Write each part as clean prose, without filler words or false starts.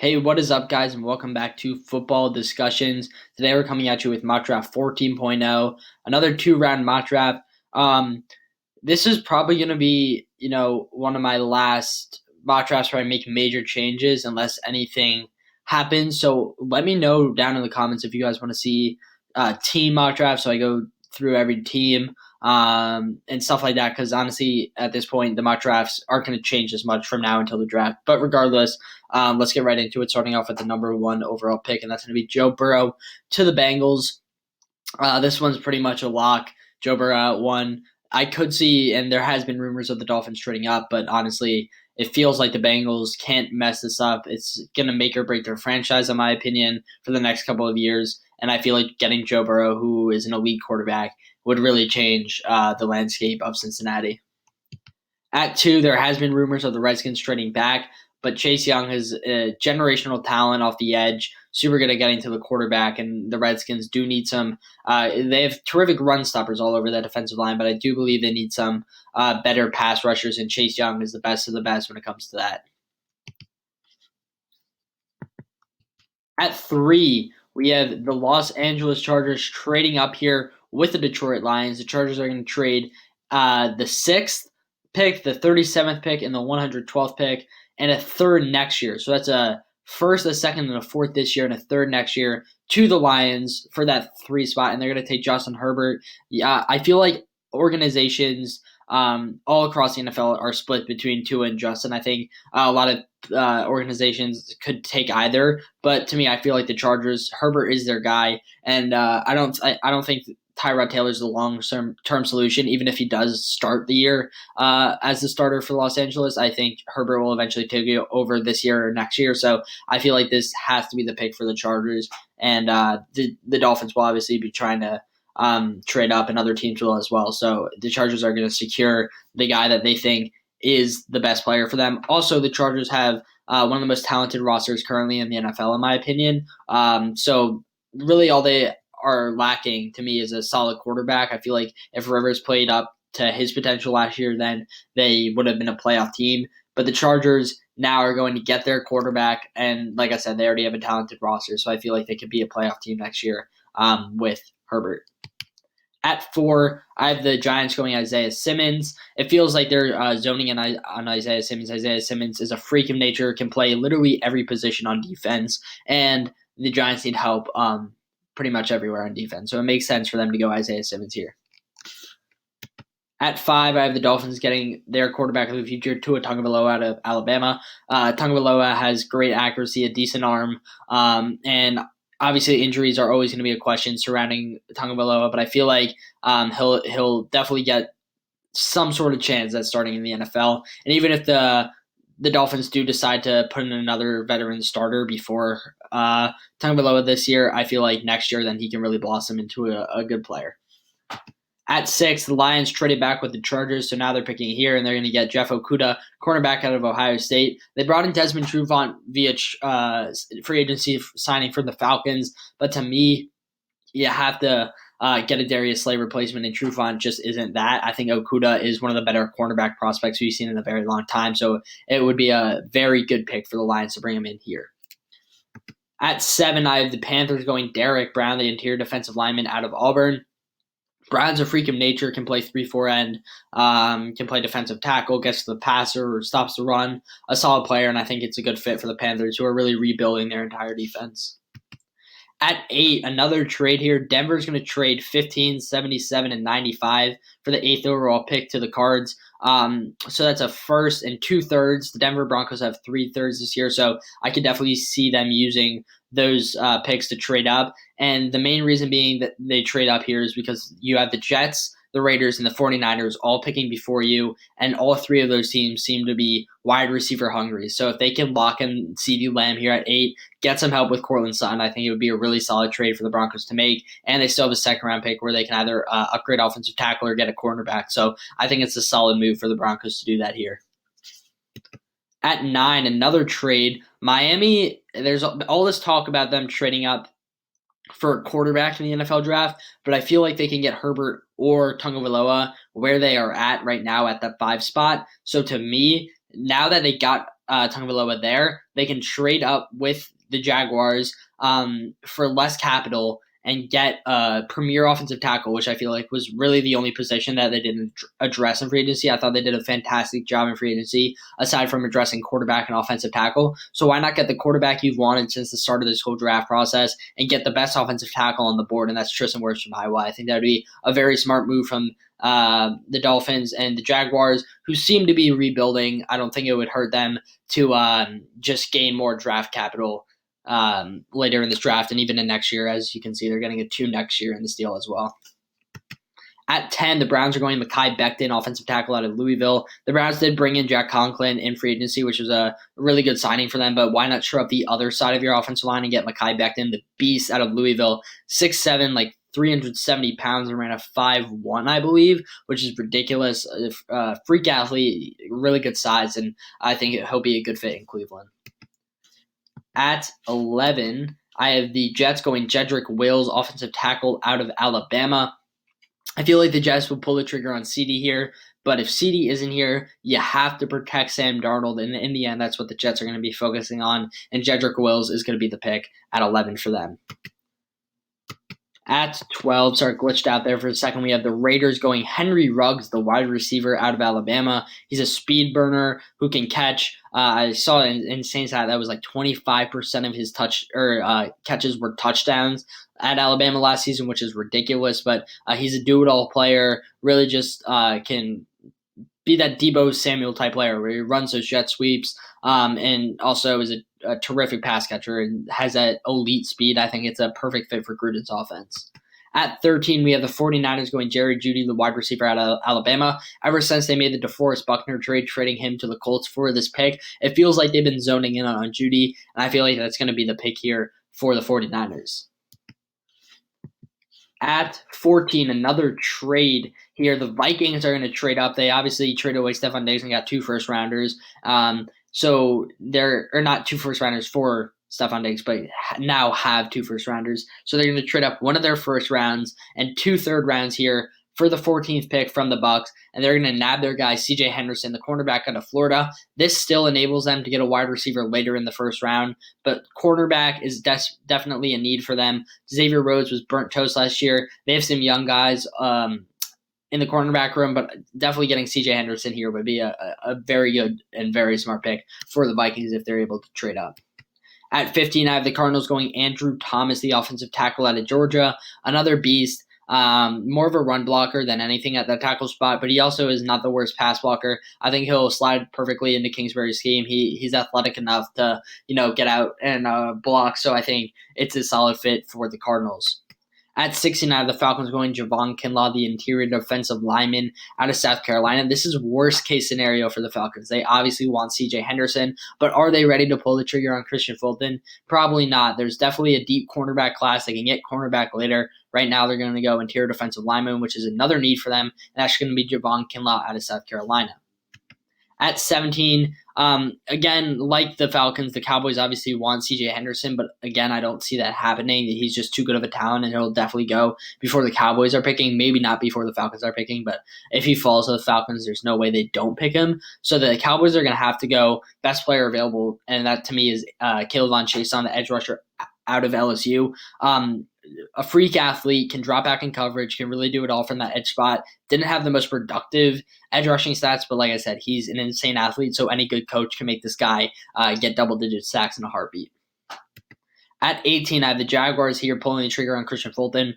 Hey, what is up, guys, and welcome back to Football Discussions. Today we're coming at you with mock draft 14.0, another two-round mock draft. This is probably going to be, one of my last mock drafts where I make major changes unless anything happens. So let me know down in the comments if you guys want to see team mock drafts. So I go through every team and stuff like that. Because honestly, at this point, the mock drafts aren't going to change as much from now until the draft. But regardless, let's get right into it. Starting off with the number 1 overall pick, and that's going to be Joe Burrow to the Bengals. This one's pretty much a lock. Joe Burrow at 1. I could see, and there has been rumors of the Dolphins trading up, but honestly, it feels like the Bengals can't mess this up. It's going to make or break their franchise, in my opinion, for the next couple of years. And I feel like getting Joe Burrow, who is an elite quarterback, would really change the landscape of Cincinnati. At 2, there has been rumors of the Redskins trading back, but Chase Young has a generational talent off the edge, super good at getting to the quarterback, and the Redskins do need some they have terrific run stoppers all over that defensive line, but I do believe they need some better pass rushers, and Chase Young is the best of the best when it comes to that. At 3, we have the Los Angeles Chargers trading up here with the Detroit Lions. The Chargers are going to trade the 6th pick, the 37th pick, and the 112th pick, and a 3rd next year. So that's a 1st, a 2nd, and a 4th this year, and a 3rd next year to the Lions for that 3 spot, and they're going to take Justin Herbert. Yeah, I feel like organizations all across the NFL are split between Tua and Justin. I think a lot of organizations could take either, but to me, I feel like the Chargers, Herbert is their guy, and I don't think Tyrod Taylor is the long-term solution. Even if he does start the year as the starter for Los Angeles, I think Herbert will eventually take it over this year or next year. So I feel like this has to be the pick for the Chargers, and the Dolphins will obviously be trying to trade up, and other teams will as well. So the Chargers are going to secure the guy that they think is the best player for them. Also, the Chargers have one of the most talented rosters currently in the NFL, in my opinion. So really all they are lacking to me is a solid quarterback. I feel like if Rivers played up to his potential last year, then they would have been a playoff team. But the Chargers now are going to get their quarterback, and like I said, they already have a talented roster, so I feel like they could be a playoff team next year with Herbert. At 4, I have the Giants going Isaiah Simmons. It feels like they're zoning in on Isaiah Simmons. Isaiah Simmons is a freak of nature, can play literally every position on defense, and the Giants need help pretty much everywhere on defense. So it makes sense for them to go Isaiah Simmons here. At 5, I have the Dolphins getting their quarterback of the future, Tua Tagovailoa out of Alabama. Tagovailoa has great accuracy, a decent arm, and obviously injuries are always going to be a question surrounding Tagovailoa, but I feel like he'll definitely get some sort of chance at starting in the NFL. And even if the Dolphins do decide to put in another veteran starter before Tagovailoa this year, I feel like next year then he can really blossom into a good player. At 6, the Lions traded back with the Chargers, so now they're picking here, and they're going to get Jeff Okudah, cornerback out of Ohio State. They brought in Desmond Trufant via free agency signing for the Falcons, but to me, you have to get a Darius Slay replacement, and Trufant just isn't that. I think Okudah is one of the better cornerback prospects we've seen in a very long time, so it would be a very good pick for the Lions to bring him in here. At 7, I have the Panthers going Derek Brown, the interior defensive lineman out of Auburn. Brown's a freak of nature, can play 3-4 end, can play defensive tackle, gets to the passer, or stops the run. A solid player, and I think it's a good fit for the Panthers, who are really rebuilding their entire defense. At 8, another trade here. Denver's going to trade 15, 77, and 95 for the 8th overall pick to the Cards. So that's a 1st and 2 thirds. The Denver Broncos have 3 thirds this year, so I could definitely see them using those picks to trade up. And the main reason being that they trade up here is because you have the Jets, the Raiders, and the 49ers all picking before you, and all 3 of those teams seem to be wide receiver hungry. So if they can lock in CeeDee Lamb here at 8, get some help with Courtland Sutton, I think it would be a really solid trade for the Broncos to make. And they still have a 2nd-round pick where they can either upgrade offensive tackle or get a cornerback. So I think it's a solid move for the Broncos to do that here. At 9, another trade. Miami, there's all this talk about them trading up for a quarterback in the NFL draft, but I feel like they can get Herbert or Tagovailoa where they are at right now at the 5 spot. So to me, now that they got Tagovailoa there, they can trade up with the Jaguars for less capital and get a premier offensive tackle, which I feel like was really the only position that they didn't address in free agency. I thought they did a fantastic job in free agency, aside from addressing quarterback and offensive tackle. So why not get the quarterback you've wanted since the start of this whole draft process and get the best offensive tackle on the board, and that's Tristan Wirfs from Iowa. I think that would be a very smart move from the Dolphins and the Jaguars, who seem to be rebuilding. I don't think it would hurt them to just gain more draft capital later in this draft and even in next year. As you can see, they're getting a 2 next year in this deal as well. At 10, the Browns are going Mekhi Becton, offensive tackle out of Louisville. The Browns did bring in Jack Conklin in free agency, which was a really good signing for them, but why not shore up the other side of your offensive line and get Mekhi Becton, the beast out of Louisville, 6'7", like 370 pounds, and ran a 5'1", I believe, which is ridiculous. Freak athlete, really good size, and I think he'll be a good fit in Cleveland. At 11, I have the Jets going Jedrick Wills, offensive tackle out of Alabama. I feel like the Jets will pull the trigger on CeeDee here, but if CeeDee isn't here, you have to protect Sam Darnold, and in the end, that's what the Jets are going to be focusing on, and Jedrick Wills is going to be the pick at 11 for them. At 12, sorry, glitched out there for a second, we have the Raiders going Henry Ruggs, the wide receiver out of Alabama. He's a speed burner who can catch. I saw in Saints that was like 25% of his catches were touchdowns at Alabama last season, which is ridiculous. But he's a do-it-all player. Really, just can be that Deebo Samuel type player where he runs those jet sweeps, and also is a terrific pass catcher and has that elite speed. I think it's a perfect fit for Gruden's offense. At 13, we have the 49ers going Jerry Jeudy, the wide receiver out of Alabama. Ever since they made the DeForest Buckner trade, trading him to the Colts for this pick, it feels like they've been zoning in on Jeudy, and I feel like that's going to be the pick here for the 49ers. At 14, another trade here. The Vikings are going to trade up. They obviously traded away Stephon Diggs and got 2 first-rounders. So they're not 2 first-rounders for Stephon Diggs, but now have 2 first-rounders. So they're going to trade up one of their first rounds and 2 third rounds here for the 14th pick from the Bucs, and they're going to nab their guy C.J. Henderson, the cornerback out of Florida. This still enables them to get a wide receiver later in the first round, but cornerback is definitely a need for them. Xavier Rhodes was burnt toast last year. They have some young guys in the cornerback room, but definitely getting C.J. Henderson here would be a very good and very smart pick for the Vikings if they're able to trade up. At 15, I have the Cardinals going Andrew Thomas, the offensive tackle out of Georgia, another beast. More of a run blocker than anything at that tackle spot, but he also is not the worst pass blocker. I think he'll slide perfectly into Kingsbury's scheme. He's athletic enough to, get out and block, so I think it's a solid fit for the Cardinals. At 69, the Falcons going JAVON, the interior defensive lineman out of South Carolina. This is worst case scenario for the Falcons. They obviously want C.J. Henderson, but are they ready to pull the trigger on Christian Fulton? Probably not. There's definitely a deep cornerback class. They can get cornerback later. Right now, they're going to go interior defensive lineman, which is another need for them. And that's going to be JAVON out of South Carolina. At 17, again, like the Falcons, the Cowboys obviously want C.J. Henderson, but again, I don't see that happening. He's just too good of a talent, and he'll definitely go before the Cowboys are picking. Maybe not before the Falcons are picking, but if he falls to the Falcons, there's no way they don't pick him. So the Cowboys are going to have to go best player available, and that to me is Caleb CHAISSON, the edge rusher out of LSU. A freak athlete, can drop back in coverage, can really do it all from that edge spot. Didn't have the most productive edge rushing stats, but like I said, he's an insane athlete, so any good coach can make this guy get double-digit sacks in a heartbeat. At 18, I have the Jaguars here pulling the trigger on Christian Fulton.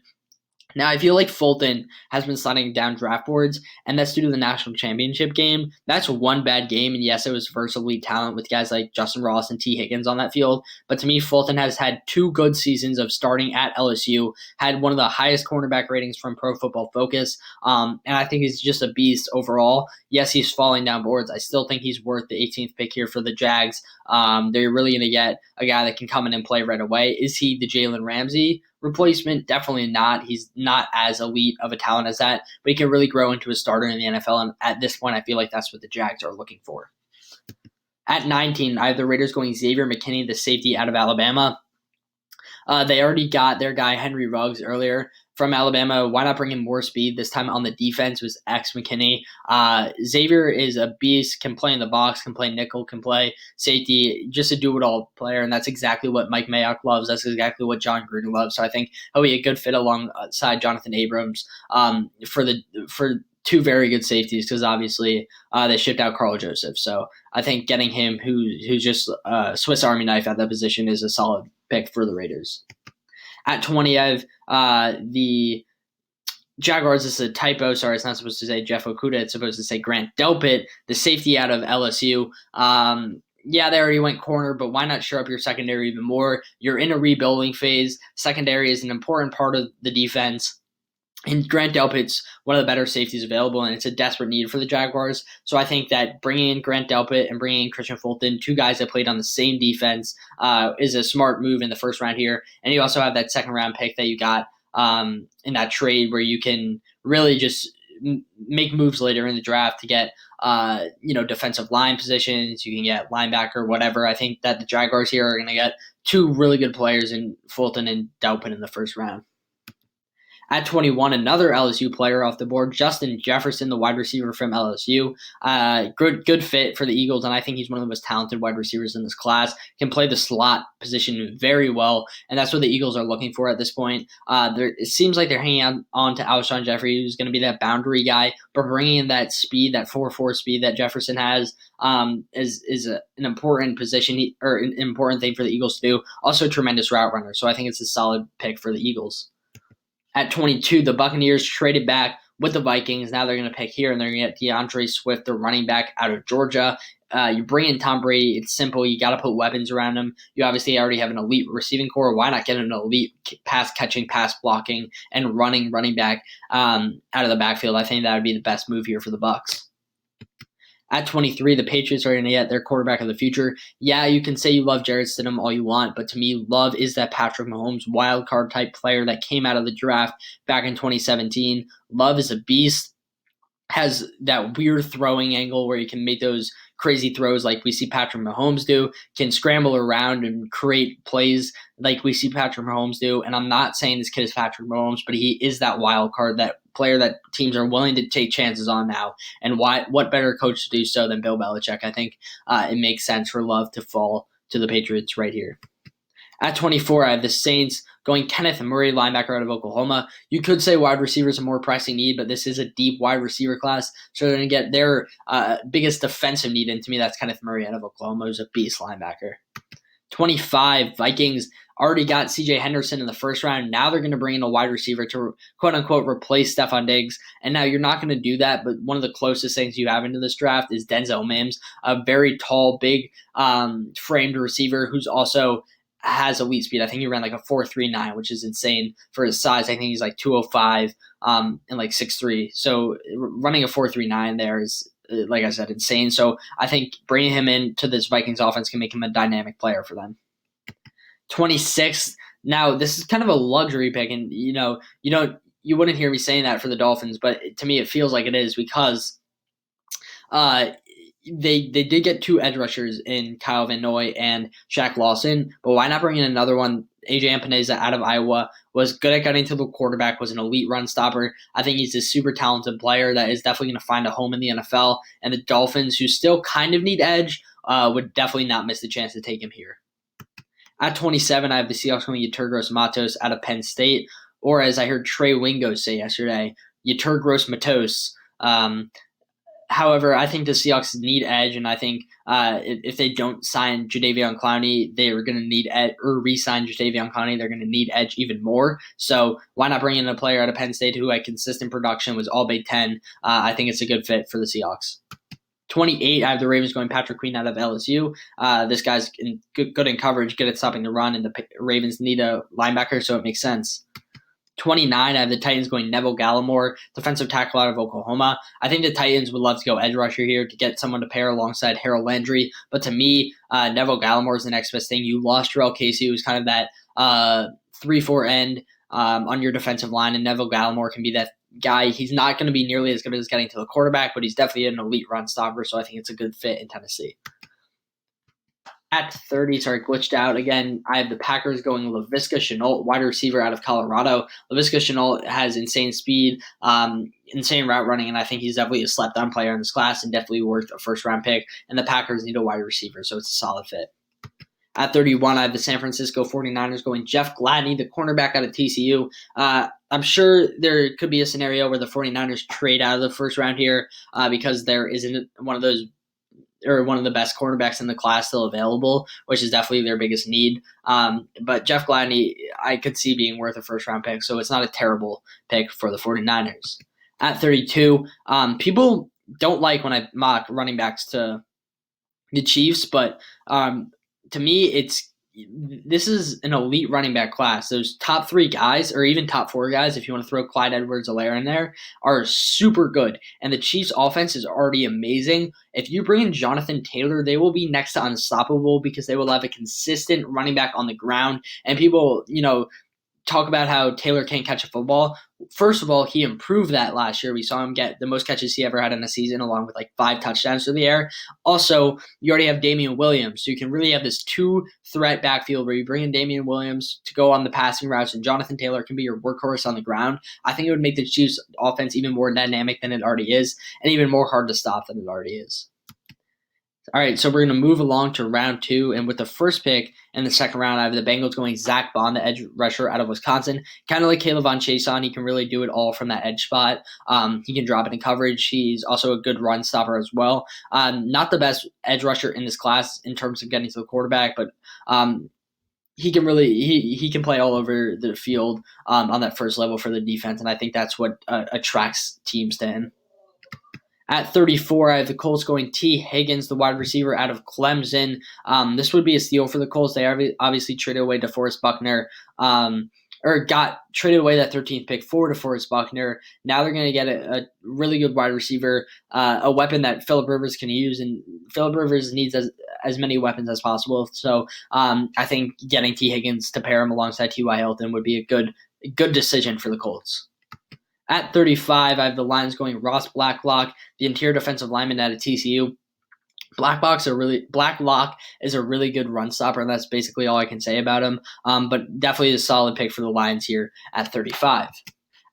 Now, I feel like Fulton has been sliding down draft boards, and that's due to the national championship game. That's one bad game, and yes, it was versus elite talent with guys like Justin Ross and T. Higgins on that field. But to me, Fulton has had 2 good seasons of starting at LSU, had one of the highest cornerback ratings from Pro Football Focus, and I think he's just a beast overall. Yes, he's falling down boards. I still think he's worth the 18th pick here for the Jags. They're really going to get a guy that can come in and play right away. Is he the Jalen Ramsey replacement? Definitely not. He's not as elite of a talent as that, but he can really grow into a starter in the NFL, and at this point, I feel like that's what the Jags are looking for. At 19, I have the Raiders going Xavier McKinney, the safety out of Alabama. They already got their guy Henry Ruggs earlier. from Alabama. Why not bring in more speed? This time on the defense was MCKINNEY. Xavier is a beast, can play in the box, can play nickel, can play safety, just a do-it-all player, and that's exactly what Mike Mayock loves. That's exactly what John Gruden loves. So I think he'll be a good fit alongside Jonathan Abrams for two very good safeties, because obviously they shipped out Carl Joseph. So I think getting him, who's just a Swiss Army knife at that position, is a solid pick for the Raiders. At 20, I have the Jaguars. This is a typo. Sorry, it's not supposed to say Jeff OKUDAH. It's supposed to say Grant Delpit, the safety out of LSU. Yeah, they already went corner, but why not shore up your secondary even more? You're in a rebuilding phase. Secondary is an important part of the defense. And Grant Delpit's one of the better safeties available, and it's a desperate need for the Jaguars. So I think that bringing in Grant Delpit and bringing in Kristian Fulton, two guys that played on the same defense, is a smart move in the first round here. And you also have that second-round pick that you got in that trade, where you can really just make moves later in the draft to get defensive line positions. You can get linebacker, whatever. I think that the Jaguars here are going to get two really good players in Fulton and Delpit in the first round. At 21, another LSU player off the board, Justin Jefferson, the wide receiver from LSU. Good fit for the Eagles, and I think he's one of the most talented wide receivers in this class. Can play the slot position very well, and that's what the Eagles are looking for at this point. It seems like they're hanging on to Alshon Jeffrey, who's going to be that boundary guy, but bringing in that speed, that 4.4 speed that Jefferson has, is an important position, or an important thing for the Eagles to do. Also, a tremendous route runner, so I think it's a solid pick for the Eagles. At 22, the Buccaneers traded back with the Vikings. Now they're going to pick here, and they're going to get DeAndre Swift, the running back out of Georgia. You bring in Tom Brady. It's simple. You got to put weapons around him. You obviously already have an elite receiving core. Why not get an elite pass catching, pass blocking, and running back out of the backfield? I think that would be the best move here for the Bucs. At 23, the Patriots are going to get their quarterback of the future. Yeah, you can say you love Jarrett Stidham all you want, but to me, Love is that Patrick Mahomes wild card type player that came out of the draft back in 2017. Love is a beast, has that weird throwing angle where you can make those crazy throws like we see Patrick Mahomes do, can scramble around and create plays like we see Patrick Mahomes do. And I'm not saying this kid is Patrick Mahomes, but he is that wild card, that player that teams are willing to take chances on now. And what better coach to do so than Bill Belichick? I think it makes sense for Love to fall to the Patriots right here. At 24, I have the Saints going Kenneth Murray, linebacker out of Oklahoma. You could say wide receiver is a more pressing need, but this is a deep wide receiver class, so they're going to get their biggest defensive need. And to me, that's Kenneth Murray out of Oklahoma, who's a beast linebacker. 25, Vikings already got C.J. Henderson in the first round. Now they're going to bring in a wide receiver to quote-unquote replace Stephon Diggs. And now you're not going to do that, but one of the closest things you have into this draft is Denzel Mims, a very tall, big framed receiver who's also has elite speed. I think he ran like a 4.39, which is insane for his size. I think he's like 205 and like 6'3". So running a 4.39 there is, like I said, insane. So I think bringing him into this Vikings offense can make him a dynamic player for them. 26. Now this is kind of a luxury pick, and you wouldn't hear me saying that for the Dolphins, but to me it feels like it is, because they did get two edge rushers in Kyle Van Noy and Shaq Lawson, but why not bring in another one? AJ Epineza out of Iowa was good at getting to the quarterback, was an elite run stopper. I think he's a super talented player that is definitely going to find a home in the NFL, and the Dolphins, who still kind of need edge, would definitely not miss the chance to take him here. At 27, I have the Seahawks going YETUR Gross-Matos out of Penn State, or as I heard Trey Wingo say yesterday, YETUR Gross-Matos. However, I think the Seahawks need edge, and I think if they don't sign Jadeveon Clowney, they are going to need edge, or re-sign Jadeveon Clowney, they're going to need edge even more. So why not bring in a player out of Penn State who had consistent production, was all Big Ten? I think it's a good fit for the Seahawks. 28, I have the Ravens going Patrick Queen out of LSU. This guy's good in coverage, good at stopping the run, and the Ravens need a linebacker, so it makes sense. 29, I have the Titans going Neville Gallimore, defensive tackle out of Oklahoma. I think the Titans would love to go edge rusher here to get someone to pair alongside Harold Landry. But to me, Neville Gallimore is the next best thing. You lost Jarrell Casey, who's kind of that 3-4 end on your defensive line, and Neville Gallimore can be that guy. He's not going to be nearly as good as getting to the quarterback, but he's definitely an elite run stopper, so I think it's a good fit in Tennessee. At 30, sorry, glitched out again. I have the Packers going Laviska Shenault, wide receiver out of Colorado. Laviska Shenault has insane speed, insane route running, and I think he's definitely a slept-on player in this class and definitely worth a first-round pick. And the Packers need a wide receiver, so it's a solid fit. At 31, I have the San Francisco 49ers going Jeff Gladney, the cornerback out of TCU. I'm sure there could be a scenario where the 49ers trade out of the first round here because there isn't one of the best cornerbacks in the class still available, which is definitely their biggest need. But Jeff Gladney, I could see being worth a first-round pick, so it's not a terrible pick for the 49ers. At 32, people don't like when I mock running backs to the Chiefs, but to me, this is an elite running back class. Those top 3 guys, or even top 4 guys, if you want to throw Clyde Edwards-Helaire in there, are super good. And the Chiefs' offense is already amazing. If you bring in Jonathan Taylor, they will be next to unstoppable because they will have a consistent running back on the ground. And people, talk about how Taylor can't catch a football. First of all, he improved that last year. We saw him get the most catches he ever had in a season, along with 5 touchdowns through the air. Also, you already have Damian Williams, so you can really have this 2-threat backfield where you bring in Damian Williams to go on the passing routes, and Jonathan Taylor can be your workhorse on the ground. I think it would make the Chiefs' offense even more dynamic than it already is, and even more hard to stop than it already is. All right, so we're going to move along to round 2, and with the first pick in the second round, I have the Bengals going ZACK, the edge rusher out of Wisconsin. Kind of like CHAISSON, he can really do it all from that edge spot. He can drop it in coverage. He's also a good run stopper as well. Not the best edge rusher in this class in terms of getting to the quarterback, but he can really he can play all over the field on that first level for the defense, and I think that's what attracts teams to him. At 34, I have the Colts going T. Higgins, the wide receiver out of Clemson. This would be a steal for the Colts. They obviously traded away DeForest Buckner, or got traded away that 13th pick for DeForest Buckner. Now they're going to get a really good wide receiver, a weapon that Phillip Rivers can use, and Phillip Rivers needs as many weapons as possible. So I think getting T. Higgins to pair him alongside T.Y. Hilton would be a good decision for the Colts. At 35, I have the Lions going Ross Blacklock, the interior defensive lineman out of TCU. Blacklock is a really good run stopper, and that's basically all I can say about him. But definitely a solid pick for the Lions here at 35.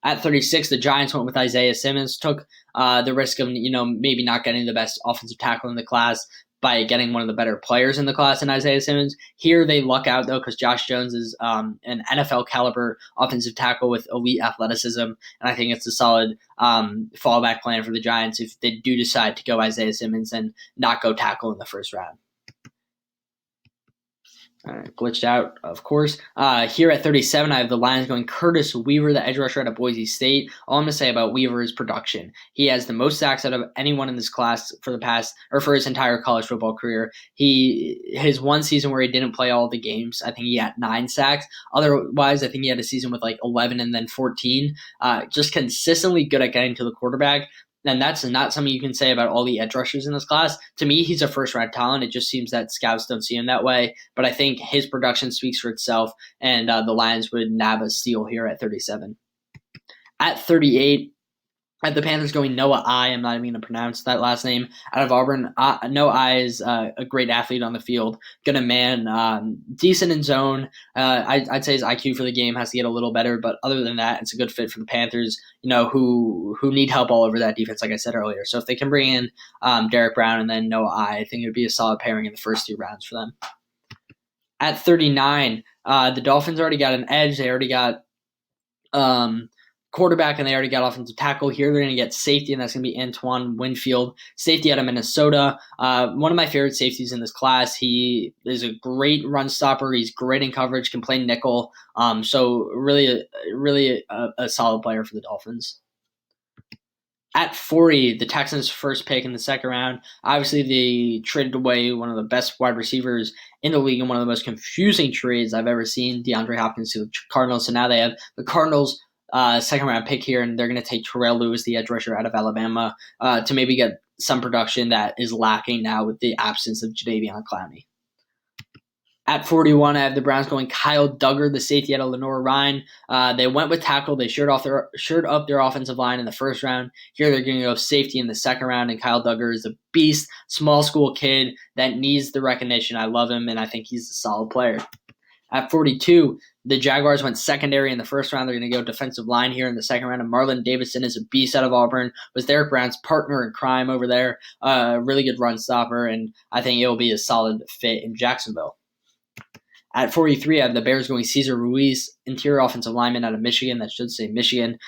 At 36, the Giants went with Isaiah Simmons, took the risk of maybe not getting the best offensive tackle in the class by getting one of the better players in the class in Isaiah Simmons. Here they luck out, though, because Josh Jones is an NFL-caliber offensive tackle with elite athleticism, and I think it's a solid fallback plan for the Giants if they do decide to go Isaiah Simmons and not go tackle in the first round. Glitched out, of course. Here at 37, I have the Lions going Curtis Weaver, the edge rusher out of Boise State. All I'm going to say about Weaver is production. He has the most sacks out of anyone in this class for his entire college football career. His one season where he didn't play all the games, I think he had 9 sacks. Otherwise, I think he had a season with 11 and then 14. Just consistently good at getting to the quarterback. And that's not something you can say about all the edge rushers in this class. To me, he's a first-round talent. It just seems that scouts don't see him that way. But I think his production speaks for itself, and the Lions would nab a steal here at 37. At 38, I have the Panthers going Noah I. I'm not even going to pronounce that last name. Out of Auburn, Noah I is a great athlete on the field. Good at man, decent in zone. I'd say his IQ for the game has to get a little better, but other than that, it's a good fit for the Panthers, who need help all over that defense, like I said earlier. So if they can bring in Derek Brown and then Noah I think it would be a solid pairing in the first 2 rounds for them. At 39, the Dolphins already got an edge. They already got quarterback, and they already got offensive tackle. Here they're going to get safety, and that's going to be Antoine Winfield, safety out of Minnesota. One of my favorite safeties in this class. He is a great run stopper. He's great in coverage, can play nickel. So really a solid player for the Dolphins. At 40, the Texans' first pick in the second round. Obviously, they traded away one of the best wide receivers in the league and one of the most confusing trades I've ever seen, DeAndre Hopkins to the Cardinals. So now they have the Cardinals' second-round pick here, and they're going to take Terrell Lewis, the edge rusher out of Alabama, to maybe get some production that is lacking now with the absence of Jadeveon Clowney. At 41, I have the Browns going Kyle Duggar, the safety out of Lenore-Ryan. They went with tackle. They shored up their offensive line in the first round. Here they're going to go safety in the second round, and Kyle Duggar is a beast, small school kid that needs the recognition. I love him, and I think he's a solid player. At 42, the Jaguars went secondary in the first round. They're going to go defensive line here in the second round. And Marlon Davidson is a beast out of Auburn. Was Derek Brown's partner in crime over there. Really good run stopper, and I think it will be a solid fit in Jacksonville. At 43, I have the Bears going Cesar Ruiz, interior offensive lineman out of Michigan. That should say Michigan.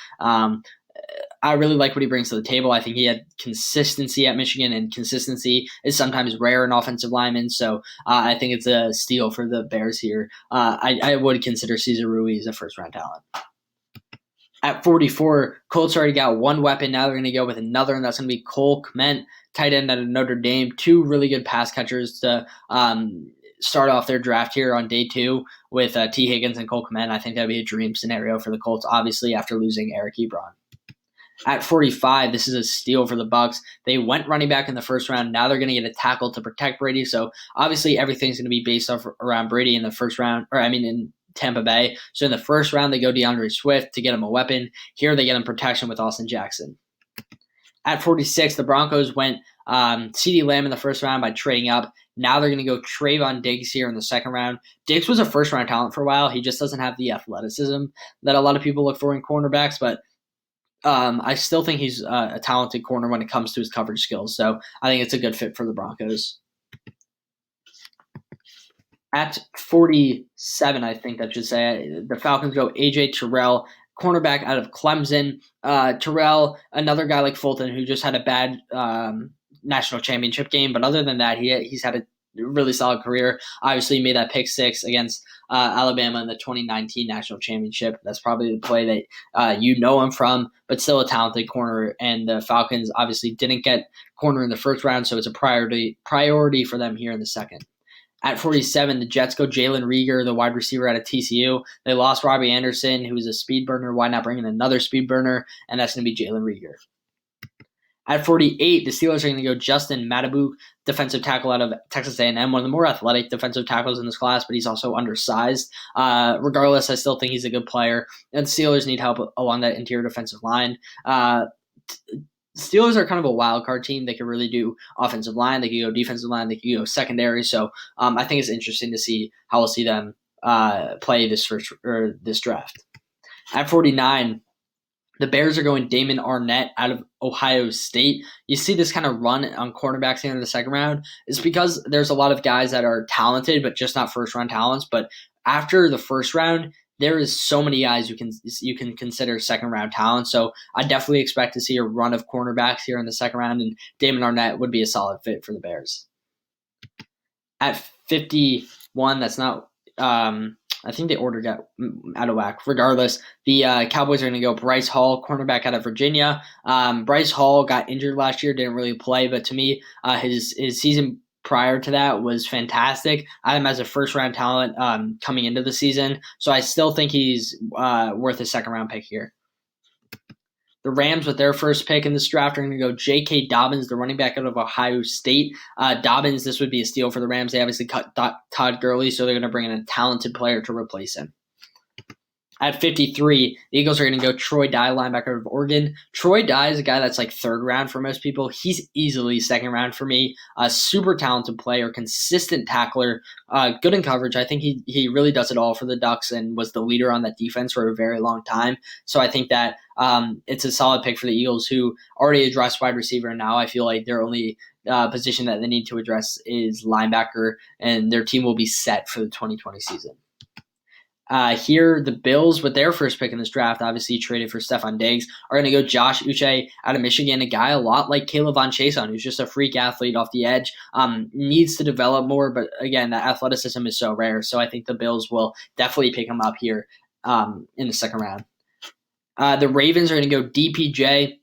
I really like what he brings to the table. I think he had consistency at Michigan, and consistency is sometimes rare in offensive linemen. So I think it's a steal for the Bears here. I would consider Cesar Ruiz a first-round talent. At 44, Colts already got one weapon. Now they're going to go with another, and that's going to be Cole Kmet, tight end out of Notre Dame. Two really good pass catchers to start off their draft here on day 2 with T. Higgins and Cole Kmet. I think that would be a dream scenario for the Colts, obviously, after losing Eric Ebron. At 45, this is a steal for the Bucs. They went running back in the first round. Now they're going to get a tackle to protect Brady. So obviously everything's going to be based off around Brady in the first round, in Tampa Bay. So in the first round, they go DeAndre Swift to get him a weapon. Here they get him protection with Austin Jackson. At 46, the Broncos went CeeDee Lamb in the first round by trading up. Now they're going to go Trayvon Diggs here in the second round. Diggs was a first-round talent for a while. He just doesn't have the athleticism that a lot of people look for in cornerbacks, but I still think he's a talented corner when it comes to his coverage skills. So I think it's a good fit for the Broncos. At 47, I think that should say, the Falcons go A.J. Terrell, cornerback out of Clemson. Terrell, another guy like Fulton who just had a bad national championship game, but other than that, he's had a really solid career. Obviously, he made that pick 6 against Alabama in the 2019 national championship. That's probably the play that you know him from, but still a talented corner. And the Falcons obviously didn't get corner in the first round, so it's a priority for them here in the second. At 47, the Jets go Jalen Reagor, the wide receiver out of TCU. They lost Robbie Anderson, who was a speed burner. Why not bring in another speed burner? And that's going to be Jalen Reagor. At 48, the Steelers are going to go Justin Madubuike, defensive tackle out of Texas A&M, one of the more athletic defensive tackles in this class, but he's also undersized. Regardless, I still think he's a good player, and the Steelers need help along that interior defensive line. Steelers are kind of a wild card team. They can really do offensive line. They can go defensive line. They can go secondary. So I think it's interesting to see how we'll see them play this draft. At 49, the Bears are going Damon Arnett out of Ohio State. You see this kind of run on cornerbacks here in the second round. It's because there's a lot of guys that are talented, but just not first-round talents. But after the first round, there is so many guys you can consider second-round talent. So I definitely expect to see a run of cornerbacks here in the second round, and Damon Arnett would be a solid fit for the Bears. At 51, that's not I think the order got out of whack. Regardless, the Cowboys are going to go Bryce Hall, cornerback out of Virginia. Bryce Hall got injured last year, didn't really play, but to me, his season prior to that was fantastic. I had him as a first-round talent coming into the season, so I still think he's worth a second-round pick here. The Rams, with their first pick in this draft, are going to go J.K. Dobbins, the running back out of Ohio State. Dobbins, this would be a steal for the Rams. They obviously cut Todd Gurley, so they're going to bring in a talented player to replace him. At 53, the Eagles are going to go Troy Dye, linebacker of Oregon. Troy Dye is a guy that's like third round for most people. He's easily second round for me. A super talented player, consistent tackler, good in coverage. I think he really does it all for the Ducks and was the leader on that defense for a very long time. So I think that it's a solid pick for the Eagles, who already addressed wide receiver, and now I feel like their only position that they need to address is linebacker, and their team will be set for the 2020 season. Here, the Bills, with their first pick in this draft, obviously traded for Stefon Diggs, are going to go Josh Uche out of Michigan, a guy a lot like K'Lavon Chaisson, who's just a freak athlete off the edge, needs to develop more, but again, that athleticism is so rare, so I think the Bills will definitely pick him up here in the second round. The Ravens are going to go DPJ.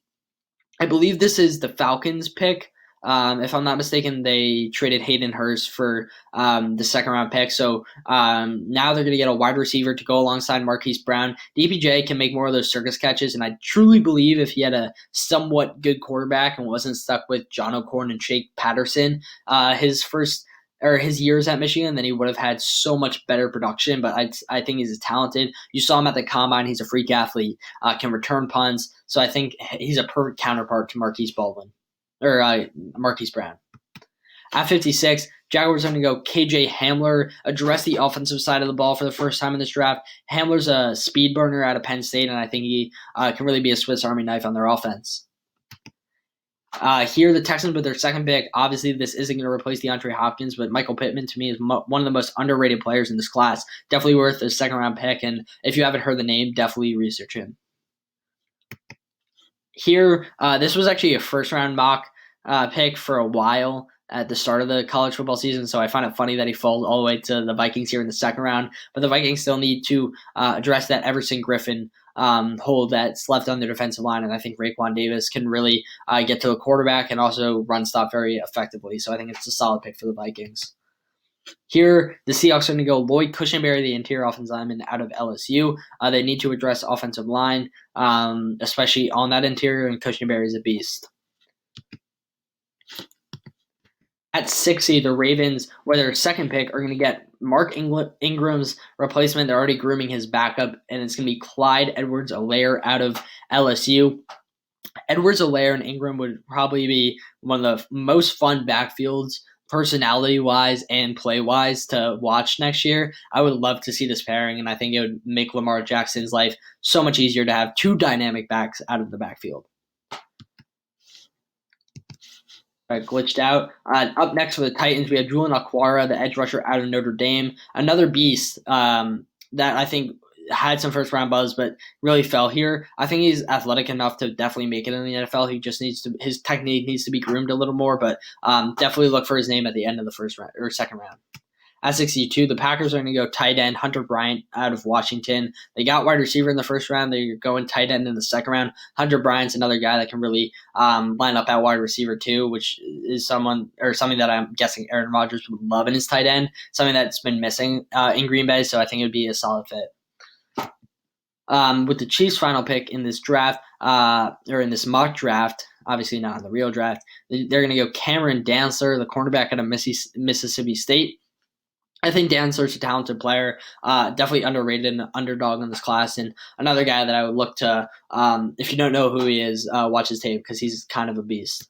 I believe this is the Falcons pick. If I'm not mistaken, they traded Hayden Hurst for the second-round pick. So now they're going to get a wide receiver to go alongside Marquise Brown. DPJ can make more of those circus catches, and I truly believe if he had a somewhat good quarterback and wasn't stuck with John O'Corn and Shake Patterson his first or his years at Michigan, then he would have had so much better production. But I think he's talented. You saw him at the combine; he's a freak athlete, can return punts. So I think he's a perfect counterpart to Marquise Brown. At 56, Jaguars are going to go KJ Hamler, address the offensive side of the ball for the first time in this draft. Hamler's a speed burner out of Penn State, and I think he can really be a Swiss Army knife on their offense. Here, the Texans with their second pick. Obviously, this isn't going to replace DeAndre Hopkins, but Michael Pittman, to me, is one of the most underrated players in this class. Definitely worth a second-round pick, and if you haven't heard the name, definitely research him. Here, this was actually a first-round mock pick for a while at the start of the college football season, so I find it funny that he falls all the way to the Vikings here in the second round. But the Vikings still need to address that Everson Griffin hole that's left on their defensive line, and I think Raekwon Davis can really get to a quarterback and also run stop very effectively. So I think it's a solid pick for the Vikings. Here, the Seahawks are going to go Lloyd Cushenberry, the interior offensive lineman out of LSU. They need to address offensive line, especially on that interior, and Cushenberry is a beast. At 60, the Ravens, with their second pick, are going to get Mark Ingram's replacement. They're already grooming his backup, and it's going to be Clyde Edwards-Helaire out of LSU. Edwards-Helaire and Ingram would probably be one of the most fun backfields, personality-wise and play-wise, to watch next year. I would love to see this pairing, and I think it would make Lamar Jackson's life so much easier to have two dynamic backs out of the backfield. Glitched out. Up next for the Titans, we have Julian Okwara, the edge rusher out of Notre Dame. Another beast that I think had some first-round buzz, but really fell here. I think he's athletic enough to definitely make it in the NFL. He just his technique needs to be groomed a little more, but definitely look for his name at the end of the first round or second round. At 62, the Packers are going to go tight end Hunter Bryant out of Washington. They got wide receiver in the first round. They're going tight end in the second round. Hunter Bryant's another guy that can really line up at wide receiver too, which is something that I'm guessing Aaron Rodgers would love in his tight end, something that's been missing in Green Bay, so I think it would be a solid fit. With the Chiefs' final pick in this draft, or in this mock draft, obviously not in the real draft, they're going to go Cameron Dantzler, the cornerback out of Mississippi State. I think Dantzler's a talented player, definitely underrated and underdog in this class, and another guy that I would look to, if you don't know who he is, watch his tape because he's kind of a beast.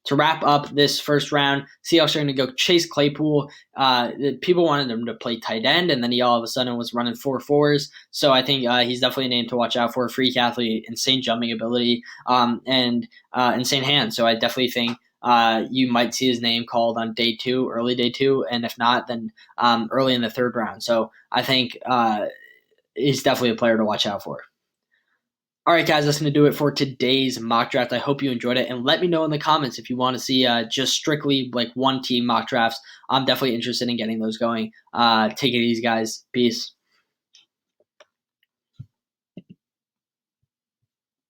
To wrap up this first round, Seahawks are going to go Chase Claypool. People wanted him to play tight end, and then he all of a sudden was running 4.4s. So I think he's definitely a name to watch out for. Freak athlete, insane jumping ability, and insane hands. So I definitely think you might see his name called on early day two, and if not, then early in the third round. So I think he's definitely a player to watch out for. All right, guys, that's going to do it for today's mock draft. I hope you enjoyed it, and let me know in the comments if you want to see just strictly like one team mock drafts. I'm definitely interested in getting those going. Take it easy, guys. Peace.